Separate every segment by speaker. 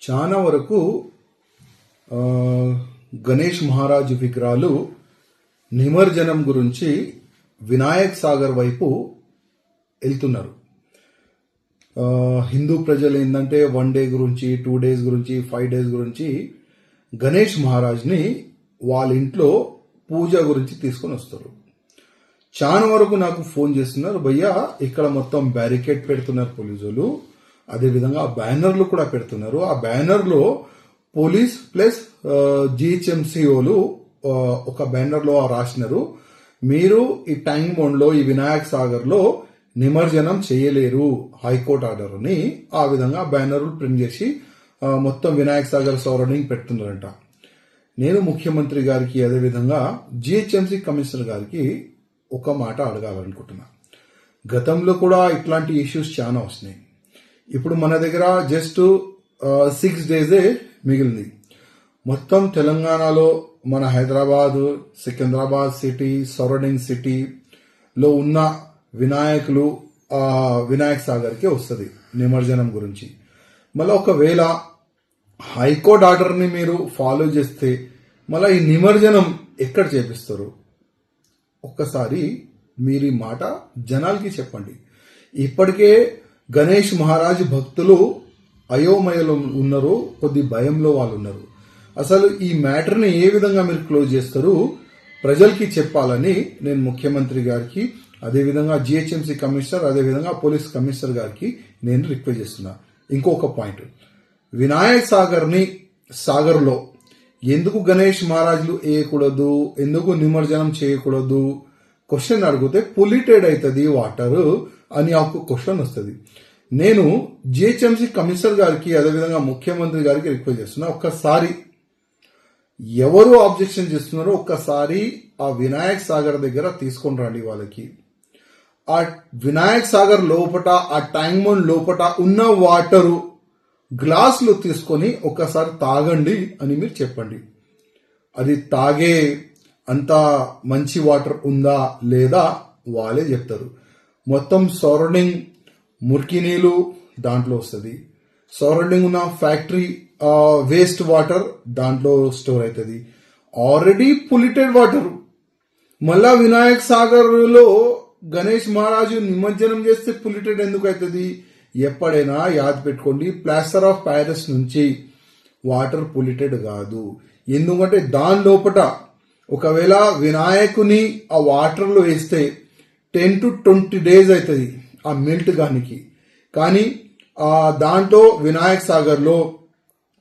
Speaker 1: చాలా వరకు గణేష్ మహారాజ్ విగ్రహాలు నిమజ్జనం గురించి వినాయక్ సాగర్ వైపు వెళ్తున్నారు. హిందూ ప్రజలు ఏంటంటే 1 డే గురించి 2 days గురించి 5 days గురించి గణేష్ మహారాజ్ని వాళ్ళ ఇంట్లో పూజ గురించి తీసుకొని వస్తారు. చాలా వరకు నాకు ఫోన్ చేస్తున్నారు, భయ్యా ఇక్కడ మొత్తం బ్యారికేడ్ పెడుతున్నారు పోలీసులు, అదేవిధంగా బ్యానర్లు కూడా పెడుతున్నారు. ఆ బ్యానర్లో పోలీస్ ప్లస్ జిహెచ్ఎంసీఓలు ఒక బ్యానర్లో రాసినారు, మీరు ఈ ట్యాంక్ బండ్లో ఈ వినాయక్ సాగర్లో నిమజ్జనం చేయలేరు, హైకోర్టు ఆర్డర్ అని ఆ విధంగా బ్యానర్లు ప్రింట్ చేసి మొత్తం వినాయక్ సాగర్ సరౌండింగ్ పెడుతున్నారంట. నేను ముఖ్యమంత్రి గారికి అదేవిధంగా జిహెచ్ఎంసీ కమిషనర్ గారికి ఒక మాట అడగాలనుకుంటున్నా. గతంలో కూడా ఇట్లాంటి ఇష్యూస్ చాలా వస్తున్నాయి. ఇప్పుడు మన దగ్గర జస్ట్ 6 days మిగిలింది. మొత్తం తెలంగాణలో మన హైదరాబాద్, సికింద్రాబాద్ సిటీ, సరౌండింగ్ సిటీలో ఉన్న వినాయకులు వినాయక్ సాగర్కే వస్తుంది నిమజ్జనం గురించి. మళ్ళీ ఒకవేళ హైకోర్టు ఆర్డర్ని మీరు ఫాలో చేస్తే మళ్ళీ ఈ నిమజ్జనం ఎక్కడ చేపిస్తారు? ఒక్కసారి మీరు ఈ మాట జనాలకి చెప్పండి. ఇప్పటికే గణేష్ మహారాజ్ భక్తులు అయోమయలో ఉన్నారు, కొద్ది భయంలో వాళ్ళు ఉన్నారు. అసలు ఈ మ్యాటర్ని ఏ విధంగా మీరు క్లోజ్ చేస్తారు ప్రజలకి చెప్పాలని నేను ముఖ్యమంత్రి గారికి, అదేవిధంగా జిహెచ్ఎంసీ కమిషనర్, అదేవిధంగా పోలీస్ కమిషనర్ గారికి నేను రిక్వెస్ట్ చేస్తున్నా. ఇంకొక పాయింట్, వినాయక్ సాగర్లో ఎందుకు గణేష్ మహారాజులు వేయకూడదు, ఎందుకు నిమజ్జనం చేయకూడదు క్వశ్చన్ అడిగితే పొల్యూటెడ్ అవుతుంది వాటర్ అని ఒక క్వశ్చన్ వస్తుంది. నేను జిహెచ్ఎంసీ కమిషనర్ గారికి అదేవిధంగా ముఖ్యమంత్రి గారికి రిక్వెస్ట్ చేస్తున్నా, ఒక్కసారి ఎవరు ఆబ్జెక్షన్ చేస్తున్నారో ఒక్కసారి ఆ వినాయక్ సాగర్ దగ్గర తీసుకొని రండి. వాళ్ళకి ఆ వినాయక్ సాగర్ లోపట, ఆ ట్యాంక్ బండ్ లోపట ఉన్న వాటరు గ్లాసులు తీసుకొని ఒక్కసారి తాగండి అని మీరు చెప్పండి. అది తాగే అంత మంచి వాటర్ ఉందా లేదా వాళ్ళే చెప్తారు. మొత్తం సరౌండింగ్ మురికి నీళ్ళు దాంట్లో వస్తుంది, సరౌండింగ్ ఉన్న ఫ్యాక్టరీ వేస్ట్ వాటర్ దాంట్లో స్టోర్ అవుతుంది, ఆల్రెడీ పొల్యూటెడ్ వాటర్. మళ్ళా వినాయక్ సాగర్లో గణేష్ మహారాజు నిమజ్జనం చేస్తే పొల్యూటెడ్ ఎందుకు అవుతుంది? ఎప్పుడైనా యాద్ పెట్టుకోండి, ప్లాస్టర్ ఆఫ్ ప్యారిస్ నుంచి వాటర్ పొల్యూటెడ్ కాదు. ఎందుకంటే దాని లోపల ఒకవేళ వినాయకుని ఆ వాటర్లో వేస్తే 10 to 20 days అవుతుంది ఆ మెల్ట్ గానికి. కానీ దాంట్లో వినాయక్ సాగర్లో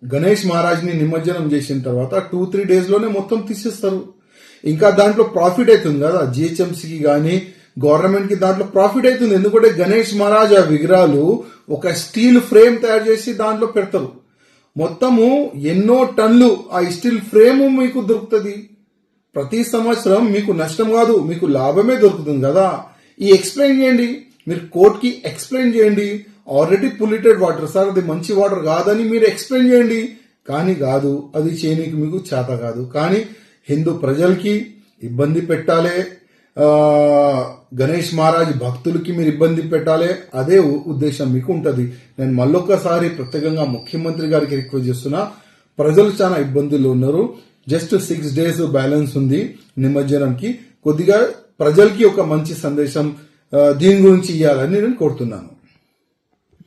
Speaker 1: గణేష్ మహారాజ్ని నిమజ్జనం చేసిన తర్వాత 2-3 daysలోనే మొత్తం తీసేస్తారు. ఇంకా దాంట్లో ప్రాఫిట్ అవుతుంది కదా జిహెచ్ఎంసీకి కానీ గవర్నమెంట్కి, దాంట్లో ప్రాఫిట్ అవుతుంది. ఎందుకంటే గణేష్ మహారాజ్ ఆ విగ్రహాలు ఒక స్టీల్ ఫ్రేమ్ తయారు చేసి దాంట్లో పెడతారు. మొత్తము ఎన్నో టన్నులు ఆ స్టీల్ ఫ్రేమ్ మీకు దొరుకుతుంది. ప్రతి సంవత్సరం మీకు నష్టం కాదు, మీకు లాభమే దొరుకుతుంది కదా. ఈ ఎక్స్ప్లెయిన్ చేయండి, మీరు కోర్టుకి ఎక్స్ప్లెయిన్ చేయండి. ఆల్రెడీ పొల్యూటెడ్ వాటర్ సార్, అది మంచి వాటర్ కాదని మీరు ఎక్స్ప్లెయిన్ చేయండి. కానీ కాదు, అది చేయనీకి మీకు చేత కాదు. కానీ హిందూ ప్రజలకి ఇబ్బంది పెట్టాలి, గణేష్ మహారాజ్ భక్తులకి మీరు ఇబ్బంది పెట్టాలి, అదే ఉద్దేశం మీకు ఉంటుంది. నేను మళ్ళొక్కసారి ప్రత్యేకంగా ముఖ్యమంత్రి గారికి రిక్వెస్ట్ చేస్తున్నా, ప్రజలు చాలా ఇబ్బందులు ఉన్నారు. జస్ట్ 6 days బ్యాలెన్స్ ఉంది నిమజ్జనంకి. కొద్దిగా ప్రజలకి ఒక మంచి సందేశం దీని గురించి ఇవ్వాలని నేను కోరుతున్నాను.